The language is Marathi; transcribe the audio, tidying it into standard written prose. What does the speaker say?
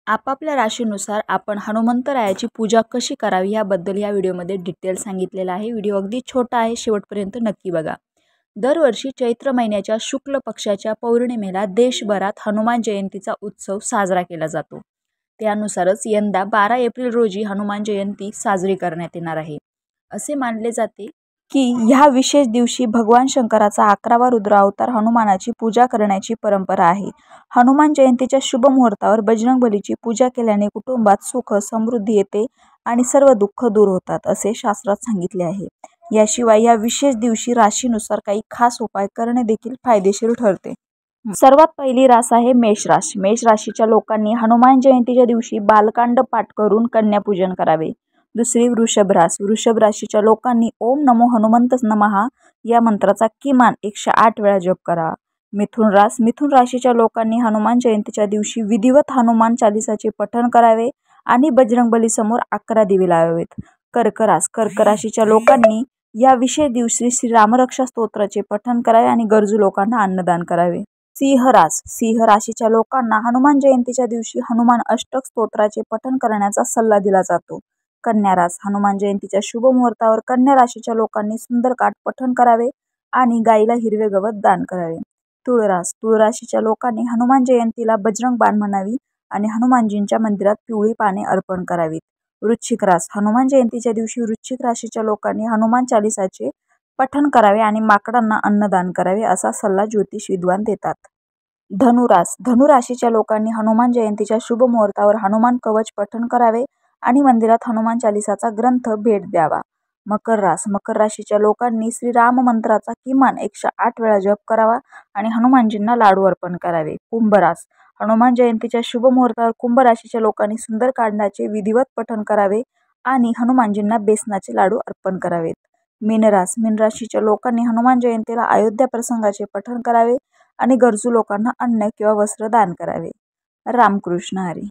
आपापल्या राशीनुसार आपण हनुमंतरायाची पूजा कशी करावी याबद्दल या व्हिडिओमध्ये डिटेल सांगितलेलं आहे। व्हिडिओ अगदी छोटा आहे, शेवटपर्यंत नक्की बघा। दरवर्षी चैत्र महिन्याच्या शुक्ल पक्षाच्या पौर्णिमेला देशभरात हनुमान जयंतीचा उत्सव साजरा केला जातो। त्यानुसारच यंदा 12 एप्रिल रोजी हनुमान जयंती साजरी करण्यात येणार आहे। असे मानले जाते की ह्या विशेष दिवशी भगवान शंकराचा 11वा रुद्र अवतार हनुमानाची पूजा करण्याची परंपरा आहे। हनुमान जयंतीच्या शुभ मुहूर्तावर बजरंगबलीची पूजा केल्याने कुटुंबात सुख समृद्धी येते आणि सर्व दुःख दूर होतात असे शास्त्रात सांगितले आहे। याशिवाय या विशेष दिवशी राशीनुसार काही खास उपाय करणे देखील फायदेशीर ठरते। सर्वात पहिली रास आहे मेष राशी। मेष राशीच्या लोकांनी हनुमान जयंतीच्या दिवशी बालकांड पाठ करून कन्यापूजन करावे। दुसरी वृषभ रास। वृषभ राशीच्या लोकांनी ओम नमो हनुमंत नमः या मंत्राचा किमान 108 वेळा जप करा। मिथुन रास। मिथुन राशीच्या लोकांनी हनुमान जयंतीच्या दिवशी विधिवत हनुमान चालीसाचे पठण करावे आणि बजरंगबली समोर 11 दिवे लावावेत। कर्क रास। कर्क राशीच्या लोकांनी या विशेष दिवशी श्री रामरक्षा स्तोत्राचे पठण करावे आणि गरजू लोकांना अन्नदान करावे। सिंह रास। सिंह राशीच्या लोकांना हनुमान जयंतीच्या दिवशी हनुमान अष्टक स्तोत्राचे पठण करण्याचा सल्ला दिला जातो। कन्या रास। हनुमान जयंतीच्या शुभ मुहूर्तावर कन्या राशीच्या लोकांनी सुंदरकांड पठण करावे आणि गायीला हिरवे गवत दान करावे। तुळ रास। तुळ राशीच्या लोकांनी हनुमान जयंतीला बजरंग बाण म्हणावी आणि हनुमानजींच्या मंदिरात पिवळी पाने अर्पण करावीत। वृश्चिक रास। हनुमान जयंतीच्या दिवशी वृश्चिक राशीच्या लोकांनी हनुमान चालीसाचे पठण करावे आणि माकडांना अन्नदान करावे असा सल्ला ज्योतिष विद्वान देतात। धनुरास। धनुराशीच्या लोकांनी हनुमान जयंतीच्या शुभ मुहूर्तावर हनुमान कवच पठण करावे आणि मंदिरात हनुमान चालीसाचा ग्रंथ भेट द्यावा। मकर रास। मकर राशीच्या लोकांनी श्रीराम मंत्राचा किमान 108 वेळा जप करावा आणि हनुमानजींना लाडू अर्पण करावे। कुंभ रास। हनुमान जयंतीच्या शुभ मुहूर्तावर कुंभ राशीच्या लोकांनी सुंदरकांडाचे विधिवत पठण करावे आणि हनुमानजींना बेसनाचे लाडू अर्पण करावेत। मीन रास। मीन राशीच्या लोकांनी हनुमान जयंतीला अयोध्या प्रसंगाचे पठण करावे आणि गरजू लोकांना अन्न किंवा वस्त्र दान करावे। रामकृष्ण हरी।